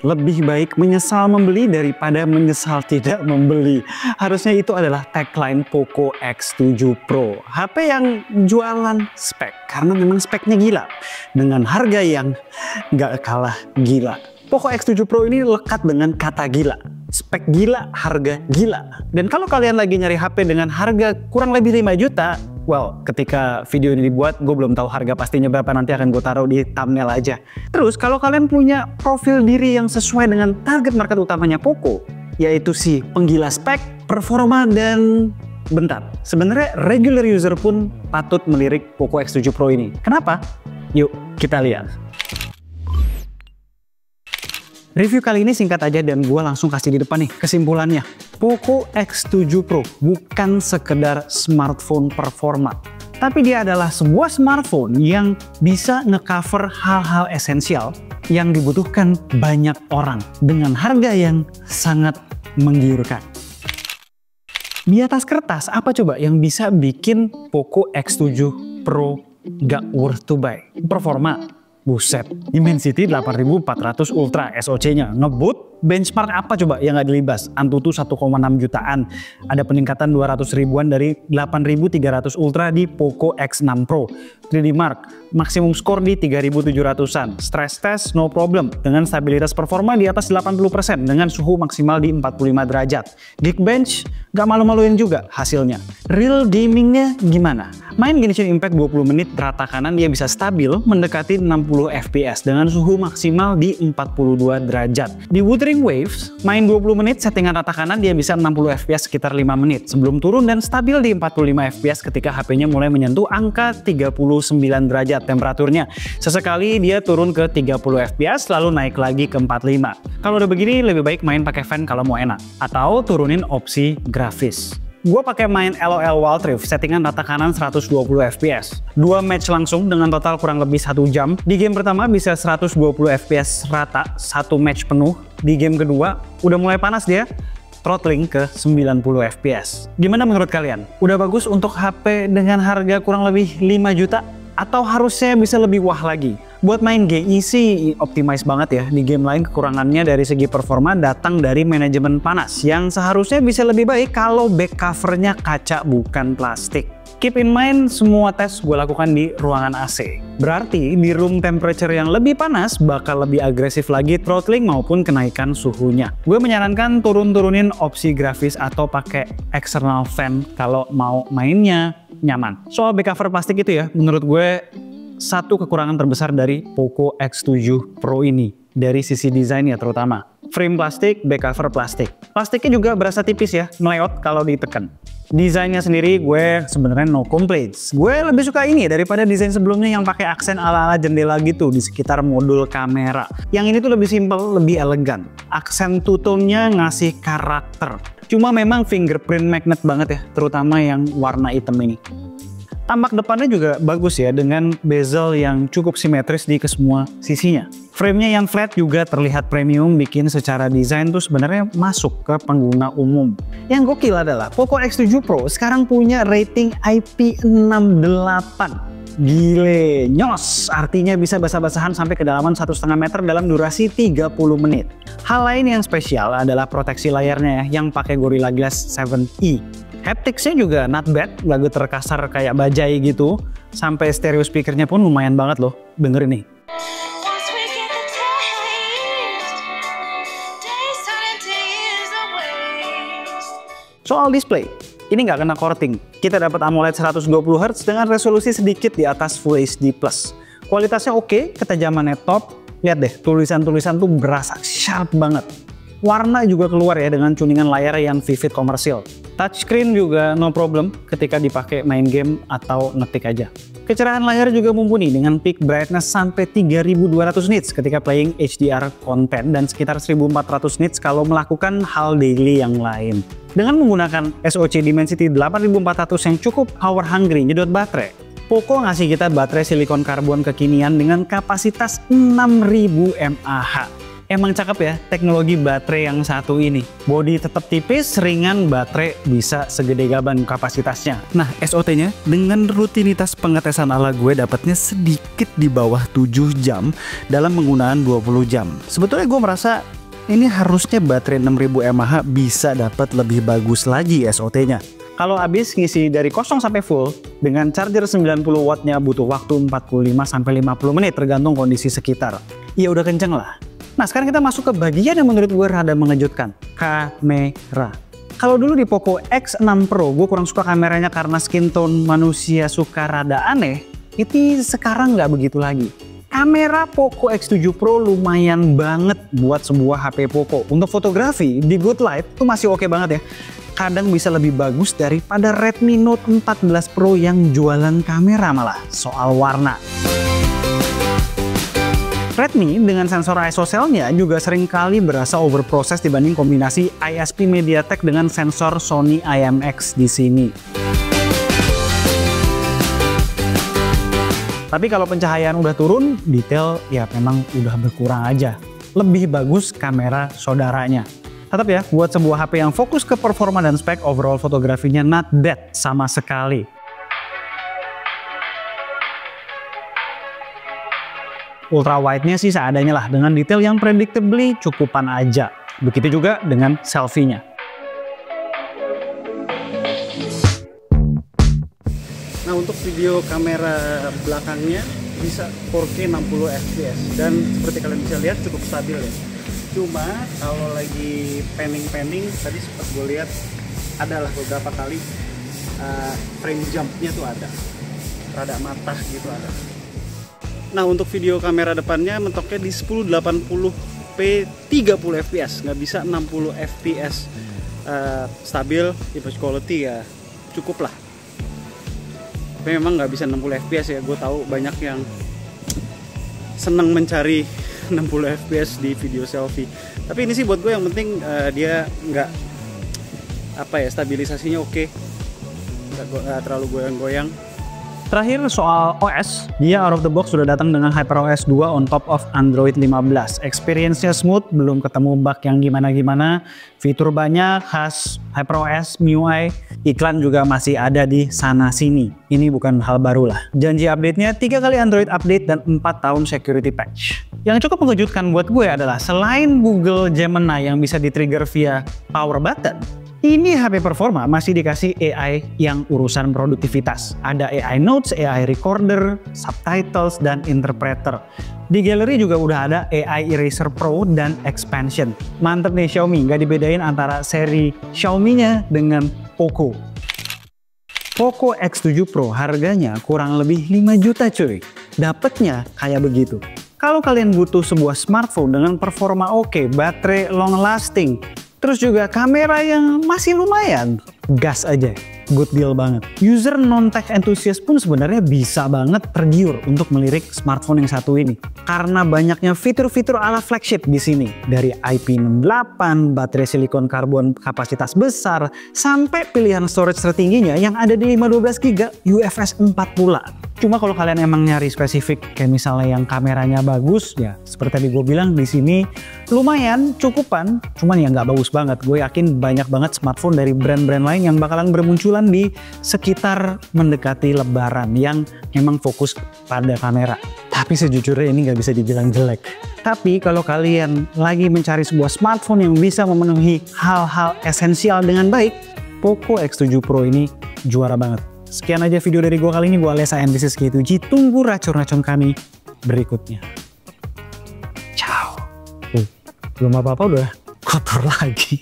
Lebih baik menyesal membeli daripada menyesal tidak membeli. Harusnya itu adalah tagline Poco X7 Pro. HP yang jualan spek, karena memang speknya gila. Dengan harga yang nggak kalah gila. Poco X7 Pro ini lekat dengan kata gila. Spek gila, harga gila. Dan kalau kalian lagi nyari HP dengan harga kurang lebih 5 juta, well, ketika video ini dibuat, gue belum tahu harga pastinya berapa, nanti akan gue taruh di thumbnail aja. Terus, kalau kalian punya profil diri yang sesuai dengan target market utamanya Poco, yaitu si penggila spek, performa, dan bentar. Sebenarnya regular user pun patut melirik Poco X7 Pro ini. Kenapa? Yuk, kita lihat. Review kali ini singkat aja dan gue langsung kasih di depan nih kesimpulannya. Poco X7 Pro bukan sekedar smartphone performa, tapi dia adalah sebuah smartphone yang bisa ngecover hal-hal esensial yang dibutuhkan banyak orang dengan harga yang sangat menggiurkan. Di atas kertas, apa coba yang bisa bikin Poco X7 Pro gak worth to buy? Performa. Buset, Dimensity 8400 Ultra SoC-nya ngebut. Benchmark apa coba yang nggak dilibas? Antutu 1,6 jutaan. Ada peningkatan 200 ribuan dari 8300 Ultra di Poco X6 Pro. 3D Mark, maksimum skor di 3700-an. Stress test no problem dengan stabilitas performa di atas 80% dengan suhu maksimal di 45 derajat. Geekbench nggak malu-maluin juga hasilnya. Real gamingnya gimana? Main Genshin Impact 20 menit rata kanan dia bisa stabil mendekati 60 fps dengan suhu maksimal di 42 derajat. Di Wuthering Waves, main 20 menit settingan rata kanan dia bisa 60 fps sekitar 5 menit sebelum turun dan stabil di 45 fps ketika HP-nya mulai menyentuh angka 39 derajat temperaturnya. Sesekali dia turun ke 30 fps lalu naik lagi ke 45. Kalau udah begini lebih baik main pakai fan kalau mau enak atau turunin opsi grafis. Gue pakai main LOL Wild Rift, settingan rata kanan 120 fps. 2 match langsung dengan total kurang lebih 1 jam. Di game pertama bisa 120 fps rata, 1 match penuh. Di game kedua udah mulai panas dia, throttling ke 90 fps. Gimana menurut kalian? Udah bagus untuk HP dengan harga kurang lebih 5 juta? Atau harusnya bisa lebih wah lagi? Buat main GI sih optimize banget ya. Di game lain kekurangannya dari segi performa datang dari manajemen panas yang seharusnya bisa lebih baik kalau back covernya kaca bukan plastik. Keep in mind semua tes gue lakukan di ruangan AC. Berarti di room temperature yang lebih panas bakal lebih agresif lagi throttling maupun kenaikan suhunya. Gue menyarankan turunin opsi grafis atau pakai external fan kalau mau mainnya nyaman. Soal back cover plastik itu ya, menurut gue satu kekurangan terbesar dari Poco X7 Pro ini, dari sisi desainnya terutama. Frame plastik, back cover plastik. Plastiknya juga berasa tipis ya, meleot kalau ditekan. Desainnya sendiri gue sebenarnya no complaints. Gue lebih suka ini daripada desain sebelumnya yang pakai aksen ala-ala jendela gitu di sekitar modul kamera. Yang ini tuh lebih simple, lebih elegan. Aksen two-tone-nya ngasih karakter. Cuma memang fingerprint magnet banget ya, terutama yang warna hitam ini. Tampak depannya juga bagus ya dengan bezel yang cukup simetris di kesemua sisinya. Framenya yang flat juga terlihat premium, bikin secara desain tuh sebenarnya masuk ke pengguna umum. Yang gokil adalah Poco X7 Pro sekarang punya rating IP68. Gile, nyos! Artinya bisa basah-basahan sampai kedalaman 1,5 meter dalam durasi 30 menit. Hal lain yang spesial adalah proteksi layarnya ya, yang pakai Gorilla Glass 7e. Haptics-nya juga not bad, lagu terkasar kayak bajai gitu. Sampai stereo speakernya pun lumayan banget loh, dengerin nih. Soal display, ini nggak kena korting. Kita dapat AMOLED 120Hz dengan resolusi sedikit di atas Full HD+. Kualitasnya oke, ketajamannya top. Lihat deh, tulisan-tulisan tuh berasa sharp banget. Warna juga keluar ya dengan tuningan layar yang vivid komersil. Touchscreen juga no problem ketika dipakai main game atau ngetik aja. Kecerahan layar juga mumpuni dengan peak brightness sampai 3200 nits ketika playing HDR content dan sekitar 1400 nits kalau melakukan hal daily yang lain. Dengan menggunakan SoC Dimensity 8400 yang cukup power hungry nyedot baterai, Poco ngasih kita baterai silikon karbon kekinian dengan kapasitas 6000 mAh. Emang cakep ya teknologi baterai yang satu ini. Bodi tetap tipis, ringan, baterai bisa segede gaban kapasitasnya. Nah, SOT-nya dengan rutinitas pengetesan ala gue dapatnya sedikit di bawah 7 jam dalam penggunaan 20 jam. Sebetulnya gue merasa ini harusnya baterai 6000 mAh bisa dapat lebih bagus lagi SOT-nya. Kalau habis ngisi dari kosong sampai full, dengan charger 90 wattnya butuh waktu 45-50 menit tergantung kondisi sekitar. Ya udah kenceng lah. Nah sekarang kita masuk ke bagian yang menurut gue rada mengejutkan. Kamera. Kalau dulu di Poco X6 Pro gue kurang suka kameranya karena skin tone manusia suka rada aneh. Ini sekarang nggak begitu lagi. Kamera Poco X7 Pro lumayan banget buat sebuah HP Poco. Untuk fotografi di good light itu masih oke banget ya. Kadang bisa lebih bagus daripada Redmi Note 14 Pro yang jualan kamera malah soal warna. Redmi dengan sensor ISO-cell-nya juga seringkali berasa overprocess dibanding kombinasi ISP MediaTek dengan sensor Sony IMX di sini. Tapi kalau pencahayaan udah turun, detail ya memang udah berkurang aja. Lebih bagus kamera saudaranya. Tetap ya, buat sebuah HP yang fokus ke performa dan spek, overall fotografinya not bad sama sekali. Ultra wide-nya sih seadanya lah, dengan detail yang predictably cukupan aja. Begitu juga dengan selfie-nya. Nah untuk video kamera belakangnya bisa 4K 60 fps dan seperti kalian bisa lihat cukup stabil ya. Cuma kalau lagi panning tadi sempat gue lihat adalah beberapa kali frame jump-nya tuh ada, rada matah gitu ada. Nah untuk video kamera depannya mentoknya di 1080p 30 fps, nggak bisa 60 fps. Stabil, image quality ya cukup lah. Tapi memang nggak bisa 60 fps ya, gue tahu banyak yang seneng mencari 60 fps di video selfie. Tapi ini sih buat gue yang penting dia nggak stabilisasinya oke, nggak terlalu goyang-goyang. Terakhir soal OS, dia out of the box sudah datang dengan HyperOS 2 on top of Android 15. Experience-nya smooth, belum ketemu bug yang gimana-gimana. Fitur banyak, khas HyperOS, MIUI, iklan juga masih ada di sana-sini. Ini bukan hal baru lah. Janji update-nya 3 kali Android update dan 4 tahun security patch. Yang cukup mengejutkan buat gue adalah selain Google Gemini yang bisa di-trigger via power button, ini HP performa masih dikasih AI yang urusan produktivitas. Ada AI Notes, AI Recorder, Subtitles, dan Interpreter. Di galeri juga udah ada AI Eraser Pro dan Expansion. Mantep nih Xiaomi, nggak dibedain antara seri Xiaomi-nya dengan Poco. Poco X7 Pro harganya kurang lebih 5 juta cuy. Dapetnya kayak begitu. Kalau kalian butuh sebuah smartphone dengan performa oke, baterai long lasting, terus juga kamera yang masih lumayan, gas aja, good deal banget. User non-tech enthusiast pun sebenarnya bisa banget tergiur untuk melirik smartphone yang satu ini. Karena banyaknya fitur-fitur ala flagship di sini. Dari IP68, baterai silikon karbon kapasitas besar, sampai pilihan storage tertingginya yang ada di 512GB UFS 4 pula. Cuma kalau kalian emang nyari spesifik kayak misalnya yang kameranya bagus, ya seperti tadi gue bilang di sini lumayan cukupan, cuman ya nggak bagus banget. Gue yakin banyak banget smartphone dari brand-brand lain yang bakalan bermunculan di sekitar mendekati Lebaran yang memang fokus pada kamera. Tapi sejujurnya ini nggak bisa dibilang jelek. Tapi kalau kalian lagi mencari sebuah smartphone yang bisa memenuhi hal-hal esensial dengan baik, Poco X7 Pro ini juara banget. Sekian aja video dari gue kali ini. Gue Alessa and this is G2G. Tunggu racun-racun kami berikutnya. Ciao. Belum apa-apa udah kotor lagi.